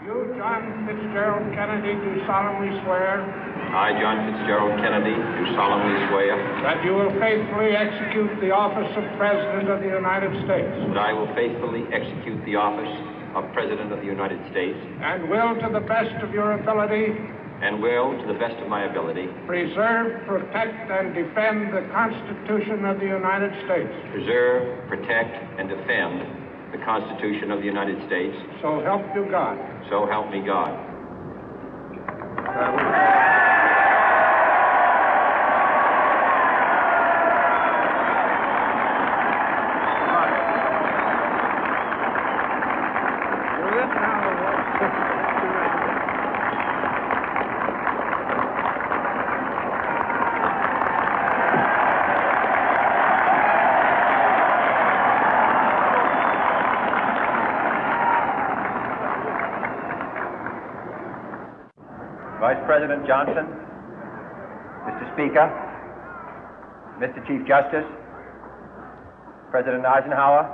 You, John Fitzgerald Kennedy, do solemnly swear. I, John Fitzgerald Kennedy, do solemnly swear. That you will faithfully execute the office of President of the United States. That I will faithfully execute the office of President of the United States. And will, to the best of your ability. And will, to the best of my ability. Preserve, protect, and defend the Constitution of the United States. Preserve, protect, and defend the Constitution of the United States. So help you God. So help me God. Vice President Johnson, Mr. Speaker, Mr. Chief Justice, President Eisenhower,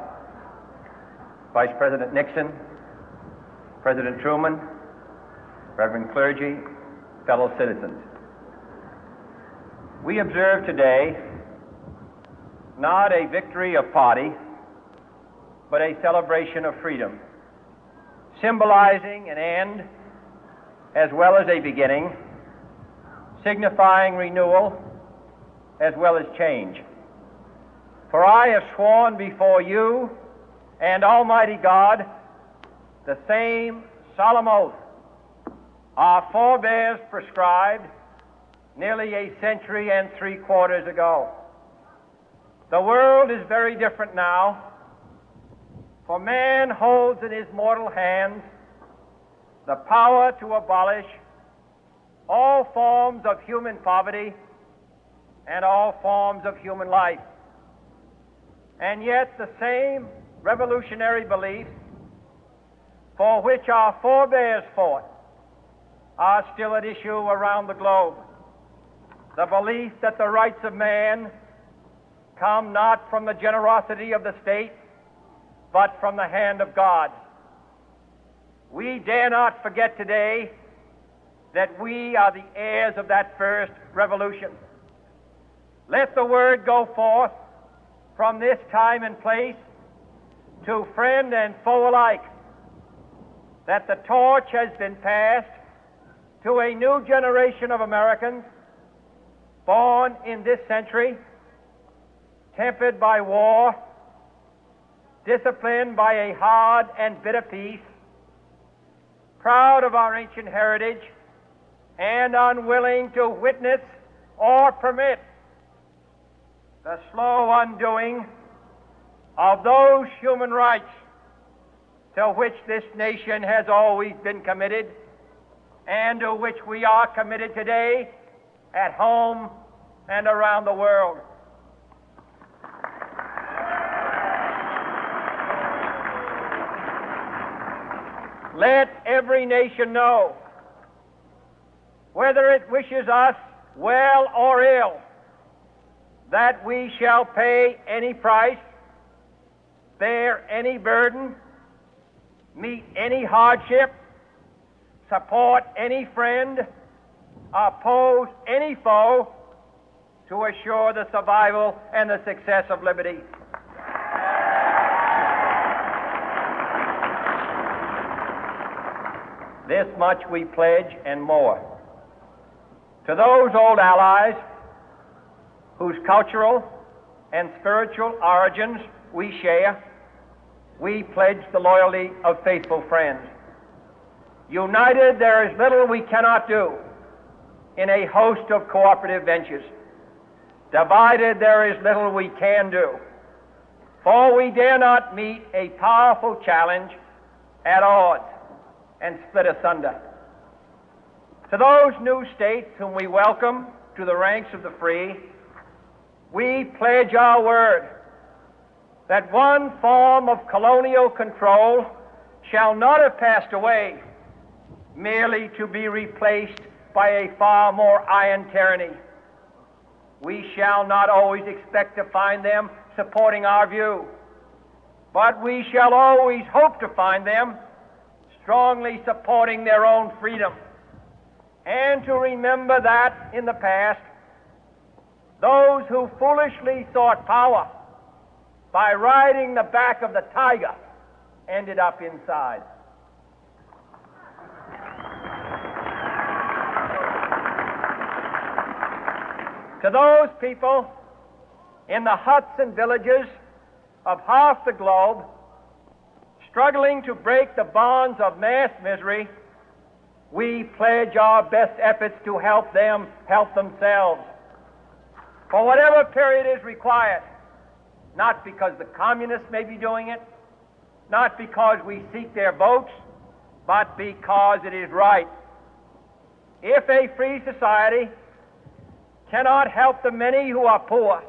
Vice President Nixon, President Truman, Reverend clergy, fellow citizens. We observe today not a victory of party, but a celebration of freedom, symbolizing an end as well as a beginning, signifying renewal as well as change. For I have sworn before you and Almighty God the same solemn oath our forebears prescribed nearly a century and 3/4 ago. The world is very different now, for man holds in his mortal hands the power to abolish all forms of human poverty and all forms of human life. And yet the same revolutionary beliefs for which our forebears fought are still at issue around the globe. The belief that the rights of man come not from the generosity of the state, but from the hand of God. We dare not forget today that we are the heirs of that first revolution. Let the word go forth from this time and place to friend and foe alike that the torch has been passed to a new generation of Americans born in this century, tempered by war, disciplined by a hard and bitter peace, proud of our ancient heritage, and unwilling to witness or permit the slow undoing of those human rights to which this nation has always been committed and to which we are committed today at home and around the world. Let every nation know, whether it wishes us well or ill, that we shall pay any price, bear any burden, meet any hardship, support any friend, oppose any foe to assure the survival and the success of liberty. This much we pledge and more. To those old allies whose cultural and spiritual origins we share, we pledge the loyalty of faithful friends. United, there is little we cannot do in a host of cooperative ventures. Divided, there is little we can do, for we dare not meet a powerful challenge at odds and split asunder. To those new states whom we welcome to the ranks of the free, we pledge our word that one form of colonial control shall not have passed away, merely to be replaced by a far more iron tyranny. We shall not always expect to find them supporting our view, but we shall always hope to find them strongly supporting their own freedom, and to remember that in the past, those who foolishly sought power by riding the back of the tiger ended up inside. To those people in the huts and villages of half the globe struggling to break the bonds of mass misery, we pledge our best efforts to help them help themselves for whatever period is required, not because the communists may be doing it, not because we seek their votes, but because it is right. If a free society cannot help the many who are poor,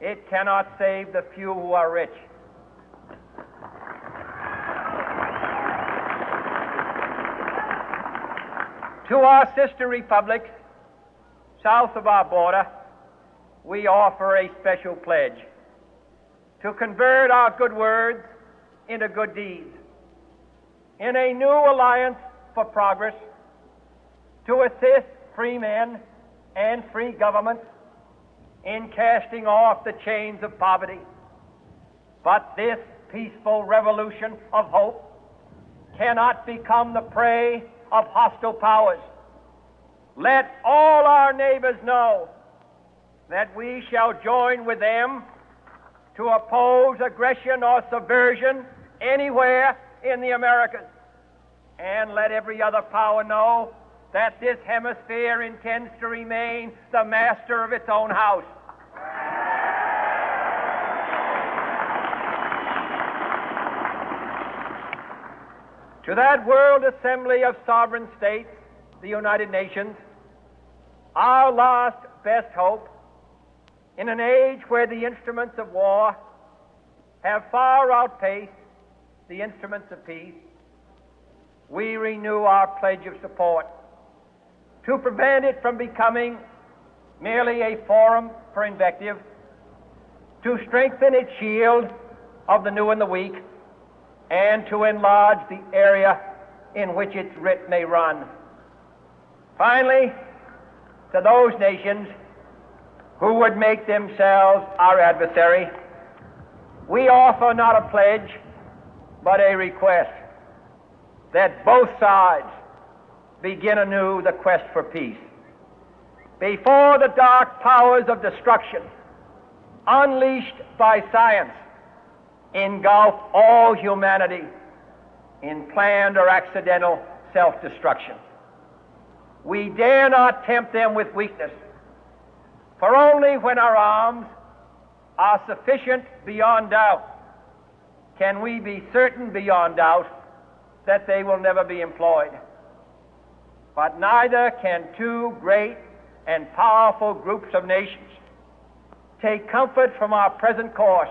it cannot save the few who are rich. To our sister republics south of our border, we offer a special pledge to convert our good words into good deeds, in a new alliance for progress, to assist free men and free governments in casting off the chains of poverty. But this peaceful revolution of hope cannot become the prey of hostile powers. Let all our neighbors know that we shall join with them to oppose aggression or subversion anywhere in the Americas. And let every other power know that this hemisphere intends to remain the master of its own house. To that World Assembly of Sovereign States, the United Nations, our last best hope, in an age where the instruments of war have far outpaced the instruments of peace, we renew our pledge of support to prevent it from becoming merely a forum for invective, to strengthen its shield of the new and the weak, and to enlarge the area in which its writ may run. Finally, to those nations who would make themselves our adversary, we offer not a pledge, but a request that both sides begin anew the quest for peace. Before the dark powers of destruction, unleashed by science, engulf all humanity in planned or accidental self-destruction, we dare not tempt them with weakness, for only when our arms are sufficient beyond doubt can we be certain beyond doubt that they will never be employed. But neither can two great and powerful groups of nations take comfort from our present course,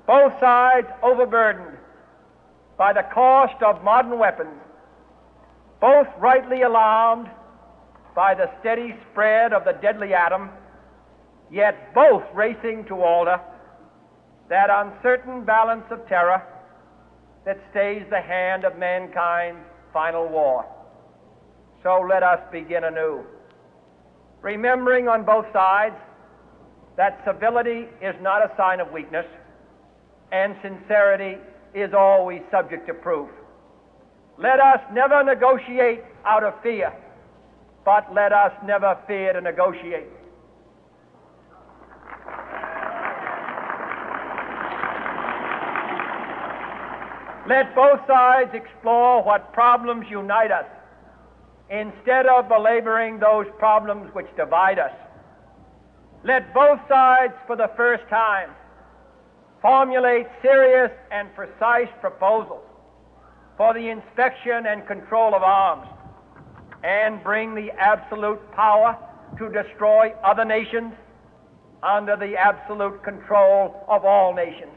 both sides overburdened by the cost of modern weapons, both rightly alarmed by the steady spread of the deadly atom, yet both racing to alter that uncertain balance of terror that stays the hand of mankind's final war. So let us begin anew, remembering on both sides that civility is not a sign of weakness, and sincerity is always subject to proof. Let us never negotiate out of fear, but let us never fear to negotiate. Let both sides explore what problems unite us, instead of belaboring those problems which divide us. Let both sides, for the first time, formulate serious and precise proposals for the inspection and control of arms, and bring the absolute power to destroy other nations under the absolute control of all nations.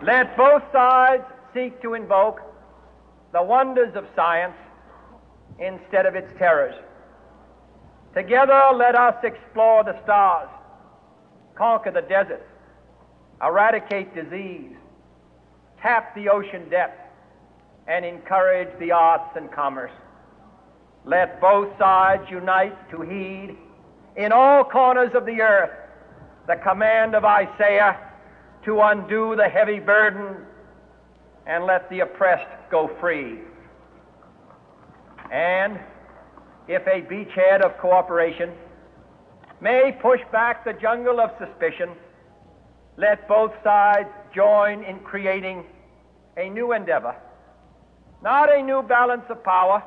Let both sides seek to invoke the wonders of science instead of its terrors. Together, let us explore the stars, conquer the deserts, eradicate disease, tap the ocean depth, and encourage the arts and commerce. Let both sides unite to heed in all corners of the earth the command of Isaiah to undo the heavy burden and let the oppressed go free. And if a beachhead of cooperation may push back the jungle of suspicion, let both sides join in creating a new endeavor, not a new balance of power,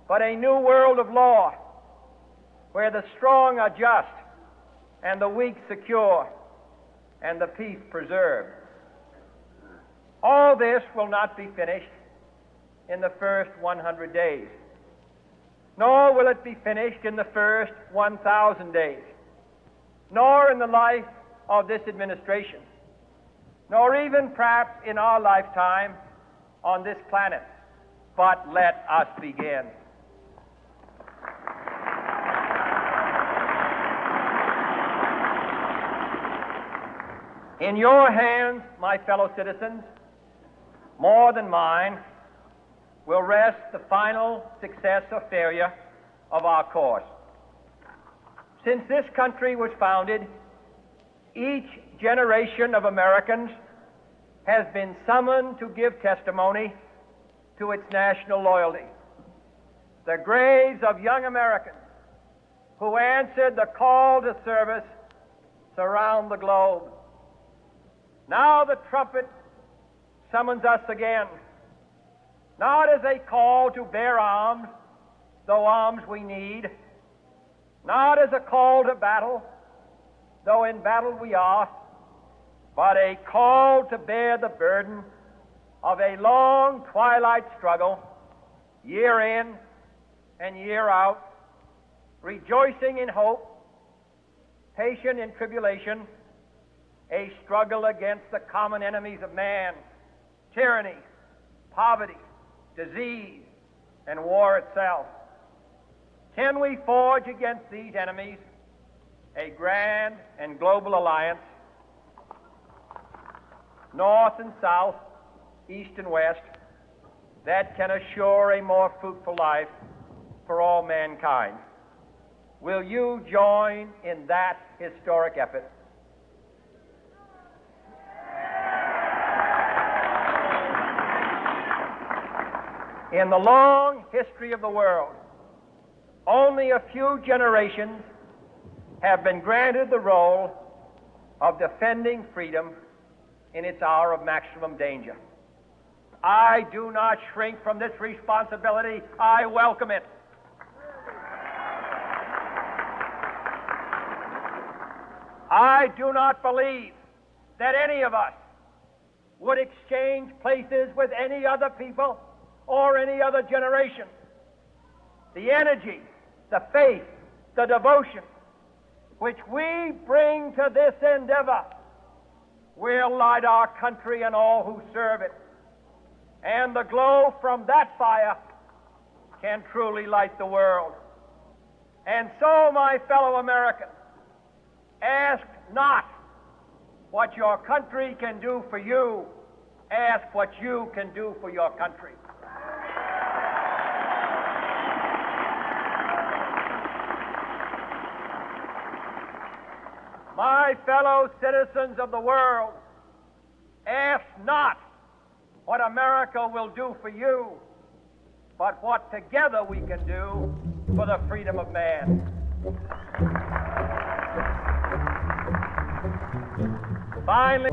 but a new world of law, where the strong are just and the weak secure and the peace preserved. All this will not be finished in the first 100 days, nor will it be finished in the first 1,000 days, nor in the life of this administration, nor even perhaps in our lifetime on this planet. But let us begin. In your hands, my fellow citizens, more than mine, will rest the final success or failure of our course. Since this country was founded, each generation of Americans has been summoned to give testimony to its national loyalty. The graves of young Americans who answered the call to service surround the globe. Now the trumpet summons us again, not as a call to bear arms, though arms we need, not as a call to battle, though in battle we are, but a call to bear the burden of a long twilight struggle, year in and year out, rejoicing in hope, patient in tribulation, a struggle against the common enemies of man, tyranny, poverty, disease, and war itself. Can we forge against these enemies a grand and global alliance, north and south, east and west, that can assure a more fruitful life for all mankind? Will you join in that historic effort? In the long history of the world, only a few generations have been granted the role of defending freedom in its hour of maximum danger. I do not shrink from this responsibility. I welcome it. I do not believe that any of us would exchange places with any other people or any other generation. The energy, the faith, the devotion which we bring to this endeavor will light our country and all who serve it. And the glow from that fire can truly light the world. And so, my fellow Americans, ask not what your country can do for you, ask what you can do for your country. My fellow citizens of the world, ask not what America will do for you, but what together we can do for the freedom of man. Finally,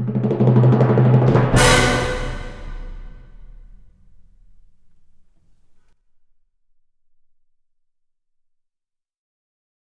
you.